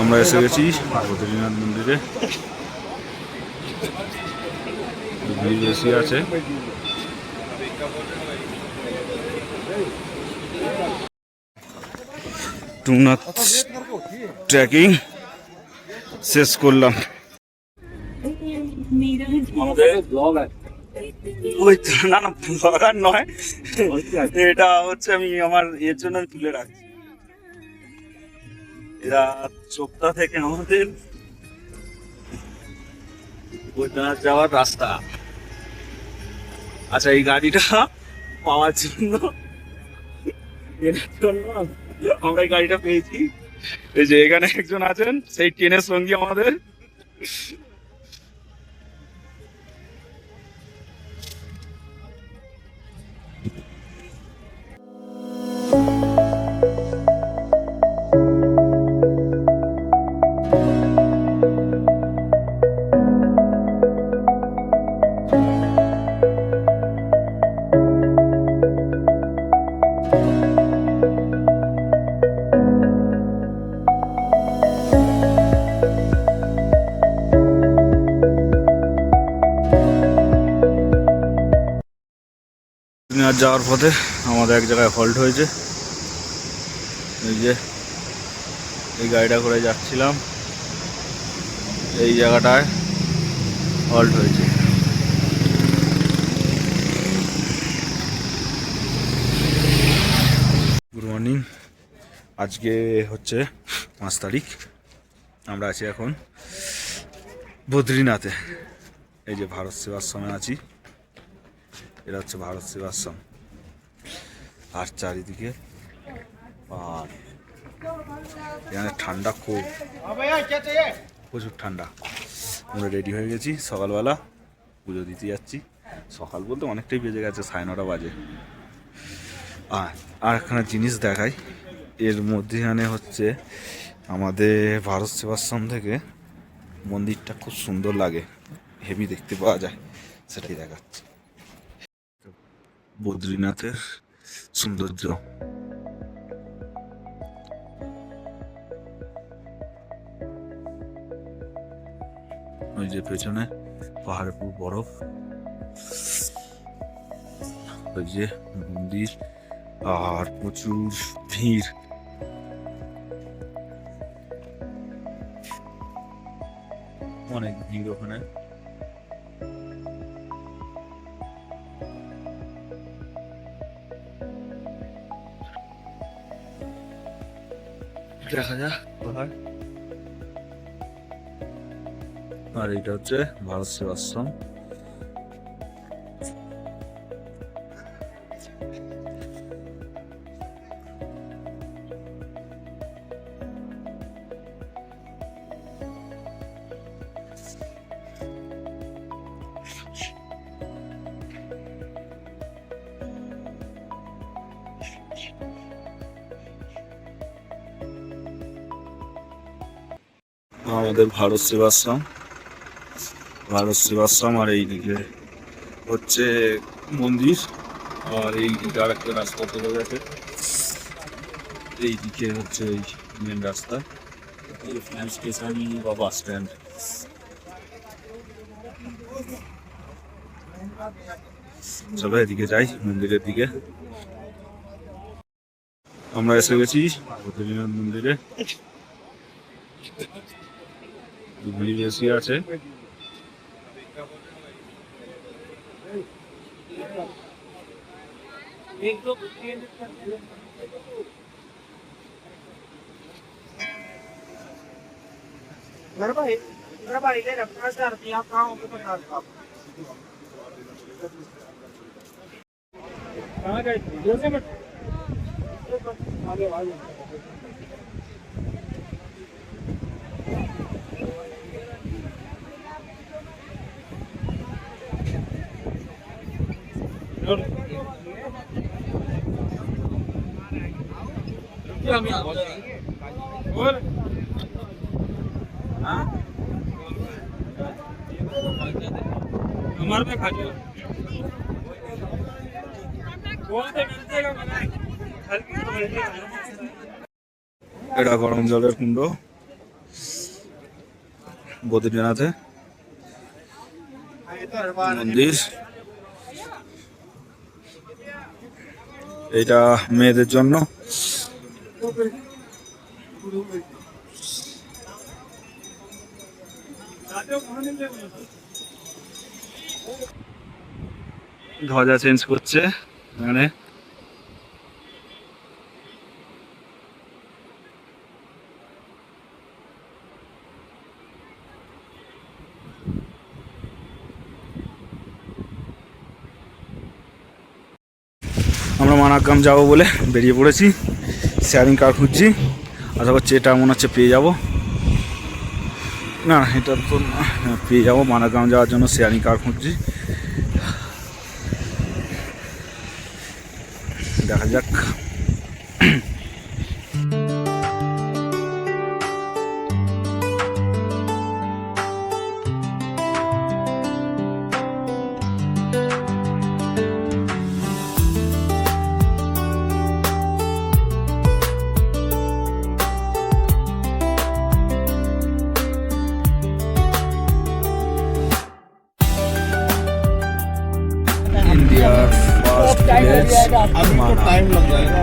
আমরা এসে গেছি বদ্রীনাথ মন্দিরে। ভিড় বেশি আছে। তুংনাথ ট্রেকিং শেষ করলাম। না না ব্লগার নয়, এটা হচ্ছে আমি আমার এর জন্য তুলে রাখছি। এরা চোপতা থেকে আমাদের বৈদ্যনাথ যাওয়ার রাস্তা। আচ্ছা, এই গাড়িটা পাওয়ার জন্য আমরা এই গাড়িটা পেয়েছি। এই যে এখানে একজন আছেন, সেই ট্রেনের সঙ্গী আমাদের। যাওয়ার পথে আমাদের এক জায়গায় হল্ট হয়েছে। এই যে এই গাড়িটা করে যাচ্ছিলাম, এই জায়গাটায় হল্ট হয়েছে। Good morning. আজকে হচ্ছে 5 তারিখ। আমরা আছি এখন বদ্রীনাথে। এই যে ভারত সেবাশ্রমে আছি। এটা হচ্ছে ভারত সেবাশ্রম। আর চারিদিকে পাহাড়। এখানে ঠান্ডা খুব, প্রচুর ঠান্ডা। আমরা রেডি হয়ে গেছি, সকালবেলা পুজো দিতে যাচ্ছি। সকাল বলতে অনেকটাই বেজে গেছে, 9:30 বাজে। আর একখানা জিনিস দেখাই। এর মধ্যেখানে হচ্ছে আমাদের ভারত সেবাশ্রম থেকে মন্দিরটা খুব সুন্দর লাগে, হেভি দেখতে পাওয়া যায়, সেটাই দেখাচ্ছে বদ্রীনাথের সৌন্দর্য। ওই যে পেছনে পাহাড়ে পুরো বরফ, ওই যে মন্দির, আর প্রচুর ভিড়। অনেক ভিড় ওখানে। দেখা যাক কোথায়। আর এটা হচ্ছে ভারত সেবাশ্রম। আমাদের ভারত সেবাশ্রম, আর এইদিকে হচ্ছে মন্দির, আর এইদিকে আর একটা রাস্তা চলে গেছে। এইদিকে হচ্ছে এই মেন রাস্তা, স্টেশন বা বাস স্ট্যান্ড। চলো এদিকে যাই, মন্দিরের দিকে। আমরা এসে গেছি বদ্রীনাথ মন্দিরে। ভিড় বেশি আছে। এটা গরম জলের কুণ্ড। বদ্রীনাথে মন্দির। এটা মেয়েদের জন্য। ধ্বজা চেঞ্জ করছে মানে আমরা মানাগ্রাম যাবো বলে বেরিয়ে পড়েছি। শেয়ারিং কার খুঁজছি, আশা করছি এটা মনে হচ্ছে পেয়ে যাব। না এটা তো পেয়ে যাবো। মানাগ্রাম যাওয়ার জন্য শেয়ারিং কার খুঁজছি, দেখা যাক। इंडिया फर्स्ट विलेज टाइम लग जाएगा।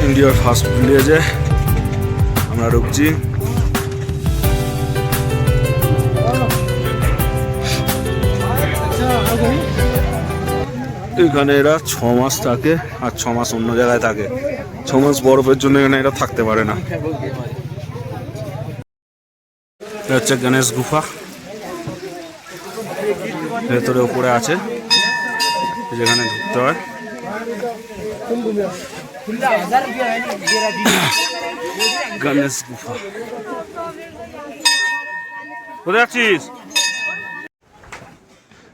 इंडिया फर्स्ट विलेज है, আমরা ঢুকছি। এখানে এরা 6 মাস থাকে আর 6 মাস অন্য জায়গায় থাকে। 6 মাস বরফের জন্য এখানে এরা থাকতে পারে না। এটা হচ্ছে গণেশ গুফা, ভেতরে উপরে আছে, যেখানে ঢুকতে হয়। গণেশ গুফা। কোথায় আছিস?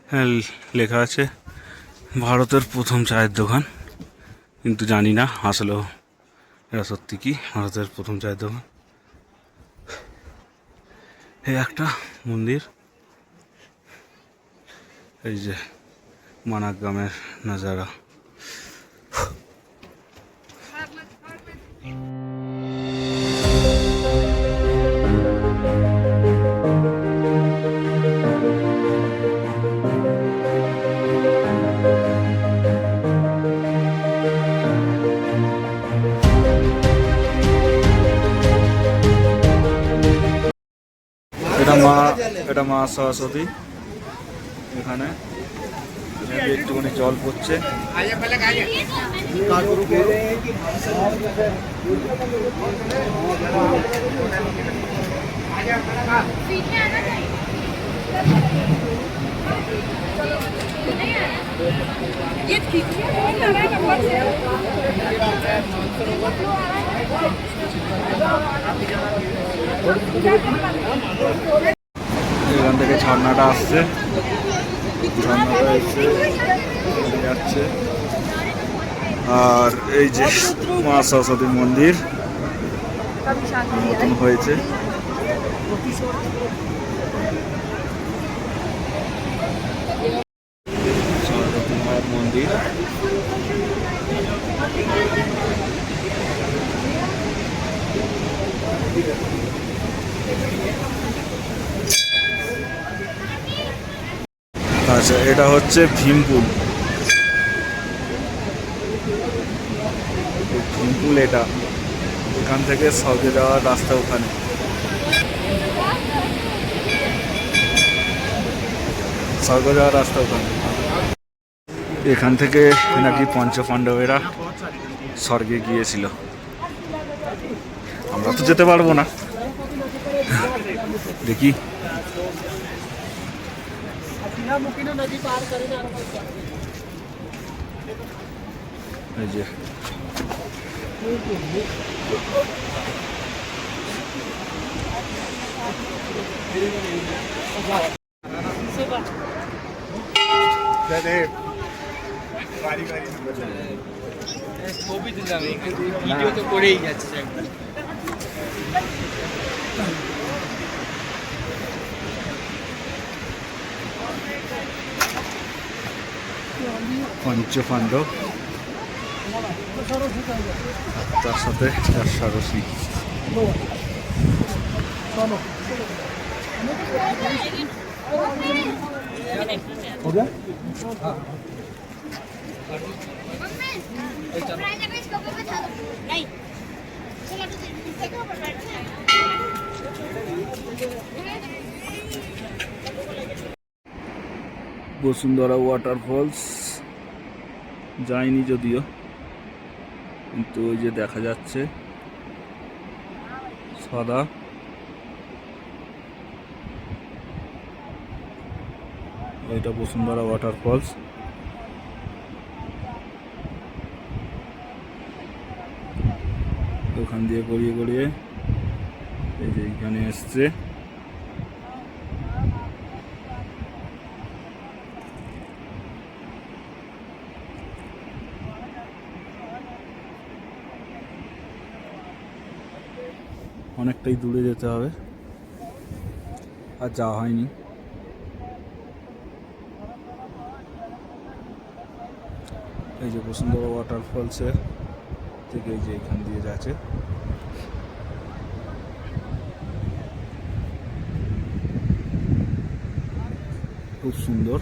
হ্যাঁ লেখা আছে ভারতের প্রথম চায়ের দোকান, কিন্তু জানি না আসলেও এটা সত্যি কি ভারতের প্রথম চায়ের দোকান। এই একটা মন্দির, এই যে মানাগ্রামের নাজারা। এটা মা সরস্বতী, এখানে একটুখানি জল পড়ছে। এখান থেকে ঝর্ণাটা আসছে, ঝর্ণাটা এসে যাচ্ছে। আর এই যে মা সরস্বতী মন্দির নতুন হয়েছে। সরস্বতী মায়ের মন্দির। আচ্ছা এটা হচ্ছে ভীমপুল। ভীমপুল এটা, এখান থেকে স্বর্গে যাওয়ার রাস্তা ওখানে। স্বর্গে যাওয়ার রাস্তা ওখানে। এখান থেকে নাকি পঞ্চপাণ্ডবেরা স্বর্গে গিয়েছিল। আমরা তো যেতে পারবো না, দেখি। এই যে ছবি দিলাম, ভিডিও তো করেই যাচ্ছে। পঞ্চপাণ্ডব, তার সাথে অশ্বারোহী। বসুন্ধরা ওয়াটারফলস যাইনি যদিও, কিন্তু ওই যে দেখা যাচ্ছে সাদা, এটা বসুন্ধরা ওয়াটারফলস। ওখান দিয়ে গড়িয়ে গড়িয়ে এই যে এইখানে এসছে। অনেকটাই দূরে যেতে হবে, আর যাওয়া হয়নি। এই যে বসুন্ধরা ওয়াটারফলসের থেকে এই যে এখান দিয়ে যাচ্ছে। খুব সুন্দর।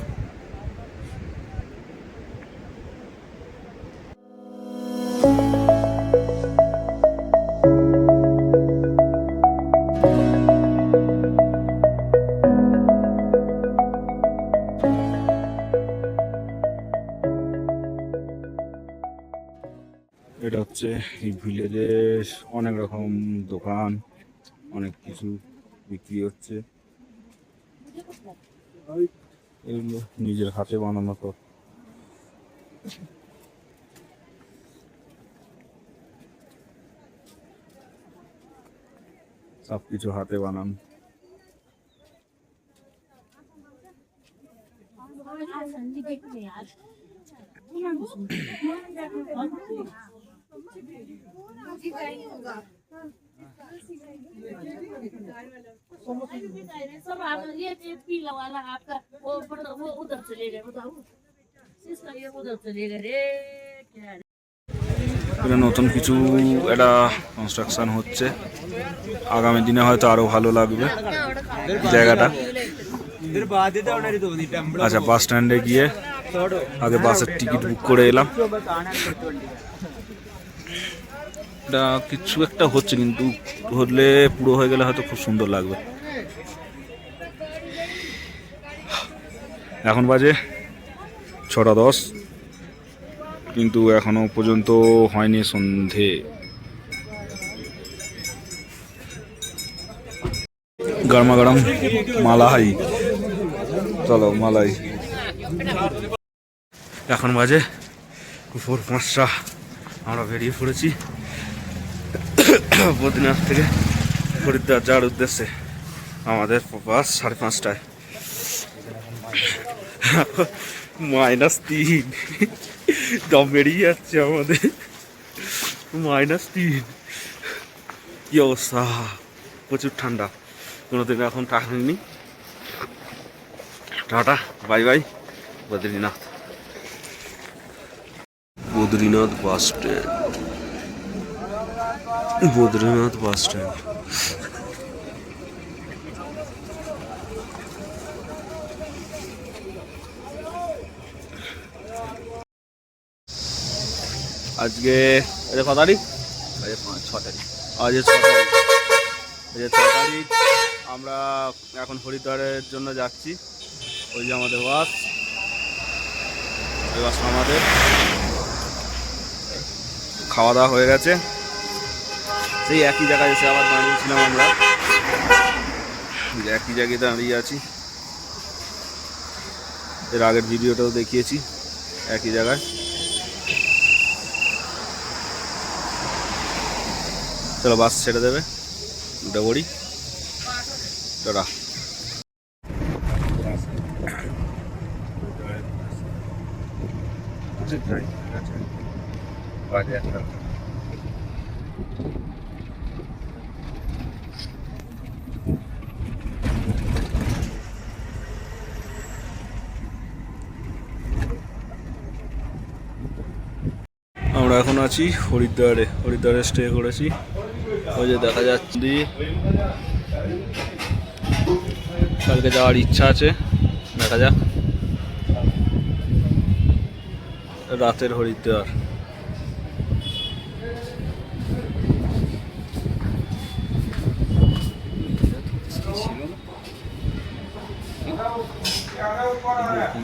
এটা হচ্ছে এই ভিলেজের অনেক রকম দোকান, অনেক কিছু বিক্রি হচ্ছে। এগুলো নিজের হাতে বানানো, তো সব কিছু হাতে বানানো। सब ये पीला वाला आपका वो उधर चले गए, बताओ इसका ये उधर चले गए रे क्या। এটা নতুন কিছু একটা কনস্ট্রাকশন হচ্ছে, আগামী দিনে হয়তো আরো ভালো লাগবে জায়গাটা। আচ্ছা, বাস স্ট্যান্ডে গিয়ে আগে বাসের টিকিট বুক করে এলাম। এটা কিছু একটা হচ্ছে, কিন্তু হলে পুরো হয়ে গেলে হয়তো খুব সুন্দর লাগবে। এখন বাজে 6:10, কিন্তু এখনো পর্যন্ত হয়নি সন্ধে। গরমা গরম মালাই, চলো মালাই। এখন বাজে 4:05, আমরা বেরিয়ে পড়েছি বদ্রীনাথ থেকে হরিদ্বার যাওয়ার উদ্দেশ্যে। আমাদের বাস 5:30টায়। -3 দম বেরিয়ে যাচ্ছে আমাদের। -3 কি অবস্থা, প্রচুর ঠান্ডা। কোনোদিন এখন টাকা tata, bye bye. Badrinath, Badrinath bus stand, Badrinath bus stand. আজকে কত তারিখ? আজকে 6 তারিখ। আজকে 6 তারিখ। আজকে 6 তারিখ। আমরা এখন হরিদ্বারের জন্য যাচ্ছি। ওই যে আমাদের বাস, ওই বাসটা আমাদের। খাওয়া দাওয়া হয়ে গেছে, সেই একই জায়গায় এসে আবার দাঁড়িয়েছিলাম আমরা, একই জায়গায় দাঁড়িয়ে আছি। এর আগের ভিডিওটাও দেখিয়েছি একই জায়গায়। চলো বাস ছেড়ে দেবে, উঠে পড়ি, টাটা। আমরা এখন আছি হরিদ্বারে, হরিদ্বারে স্টে করেছি। ওই যে দেখা যাচ্ছে দি, কালকে যাওয়ার ইচ্ছা আছে, দেখা যাক। রাতের হরিদ্বার।